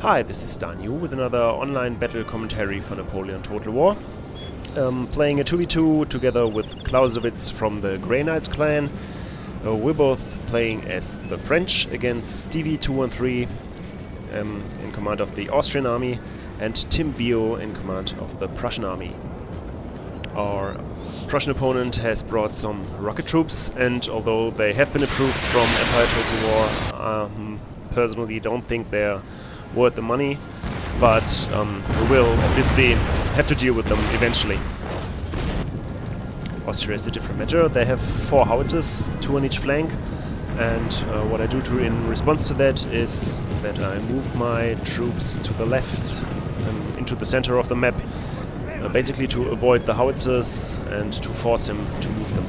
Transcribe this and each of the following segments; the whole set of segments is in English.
Hi, this is Daniu with another online battle commentary for Napoleon Total War. Playing a 2v2 together with Clausewitz from the Grey Knights clan. We're both playing as the French against Stevie 213 in command of the Austrian army and Tim Vio in command of the Prussian army. Our Prussian opponent has brought some rocket troops, and although they have been approved from Empire Total War, personally don't think they're worth the money, but we will obviously have to deal with them eventually. Austria is a different matter. They have 4 howitzers, 2 on each flank, and what I do in response to that is that I move my troops to the left into the center of the map, basically to avoid the howitzers and to force him to move them.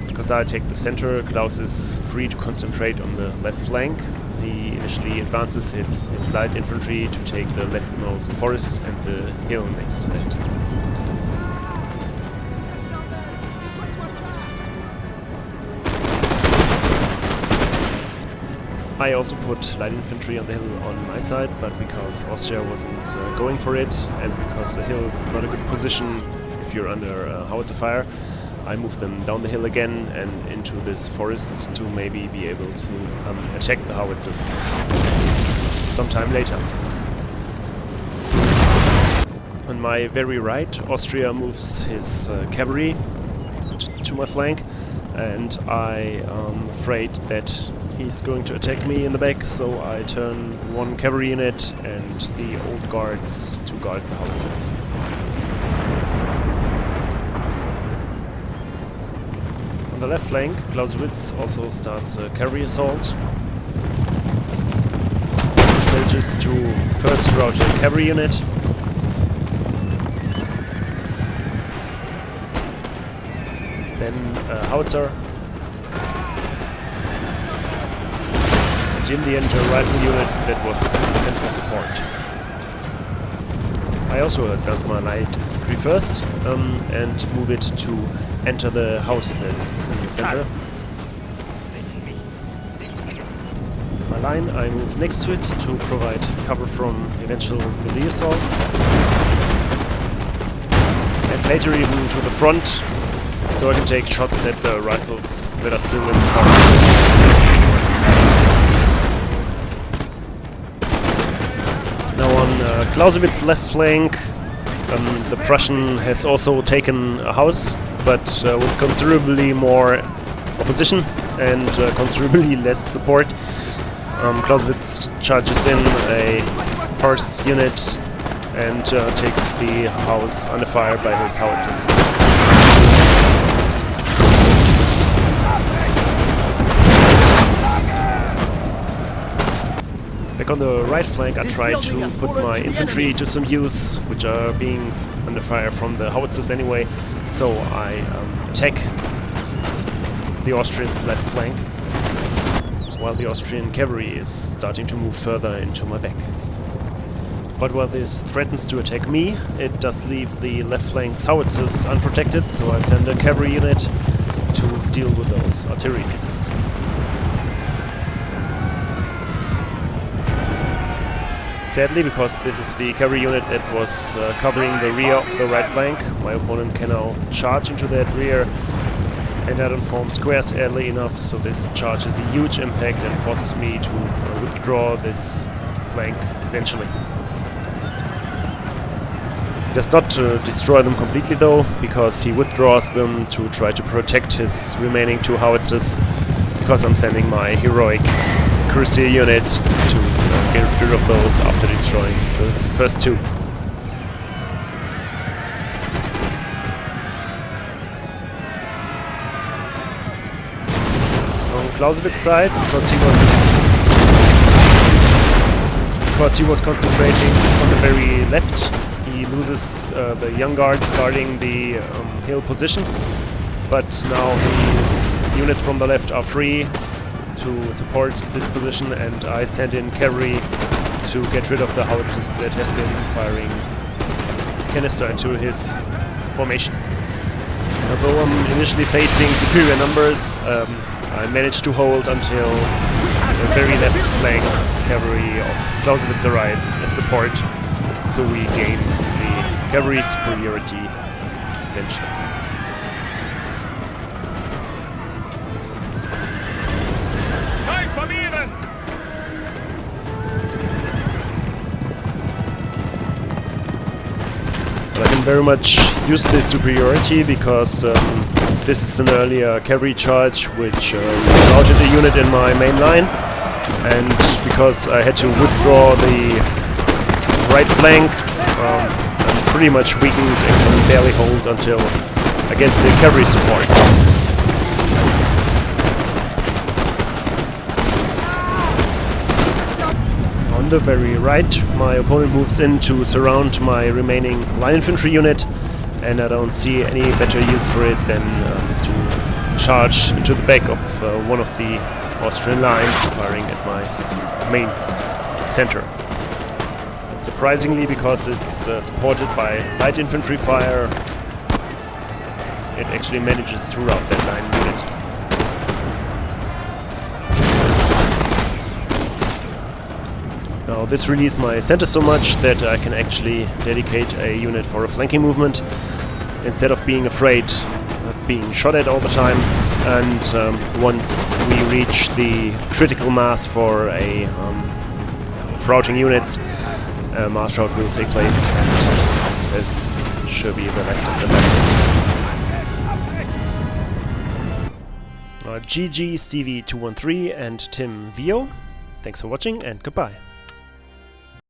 Because I take the center, Klaus is free to concentrate on the left flank. He initially advances his light infantry to take the leftmost forest and the hill next to that. I also put light infantry on the hill on my side, but because Austria wasn't going for it, and because the hill is not a good position if you're under howitzer fire, I moved them down the hill again and into this forest to maybe be able to attack the howitzers sometime later. On my very right, Austria moves his cavalry to my flank, and I am afraid that he's going to attack me in the back, so I turn 1 cavalry unit and the old guards to guard the howitzers. On the left flank, Clausewitz also starts a cavalry assault. Manages to first rout a cavalry unit. Then a howitzer. And in the end, a rifle unit that was sent for support. I also advance my light infantry first and move it to enter the house that is in the center. My line, I move next to it to provide cover from eventual melee assaults. And later even to the front, so I can take shots at the rifles that are still in the forest. Now on Clausewitz's left flank, the Prussian has also taken a house, but with considerably more opposition and considerably less support. Clausewitz charges in a horse unit and takes the house under fire by his howitzers. Back on the right flank, I try to put my infantry to some use, which are being under fire from the howitzers anyway, so I attack the Austrians' left flank, while the Austrian cavalry is starting to move further into my back. But while this threatens to attack me, it does leave the left flank's howitzers unprotected, so I send a cavalry unit to deal with those artillery pieces. Sadly, because this is the cavalry unit that was covering the rear of the right flank, my opponent can now charge into that rear, and I don't form squares early enough, so this charge has a huge impact and forces me to withdraw this flank eventually. It does not destroy them completely though, because he withdraws them to try to protect his remaining 2 howitzers, because I'm sending my heroic cuirassier unit to get rid of those after destroying the first 2. On Clausewitz's side, because he was concentrating on the very left, he loses the young guards guarding the hill position, but now his units from the left are free to support this position, and I send in cavalry to get rid of the howitzers that have been firing canister into his formation. Although I'm initially facing superior numbers, I managed to hold until the very left flank cavalry of Clausewitz arrives as support, so we gain the cavalry superiority eventually. But I can very much use this superiority because this is an earlier cavalry charge which routed a unit in my main line, and because I had to withdraw the right flank, I'm pretty much weakened and can barely hold until I get the cavalry support. On the very right, my opponent moves in to surround my remaining line infantry unit, and I don't see any better use for it than to charge into the back of one of the Austrian lines, firing at my main center. And surprisingly, because it's supported by light infantry fire, it actually manages to rout that line unit. Now this relieves my center so much that I can actually dedicate a unit for a flanking movement instead of being afraid of being shot at all the time. And once we reach the critical mass for of routing units, mass rout will take place, and this should be the rest of the battle. GG Stevie213 and Tim Vio. Thanks for watching and goodbye.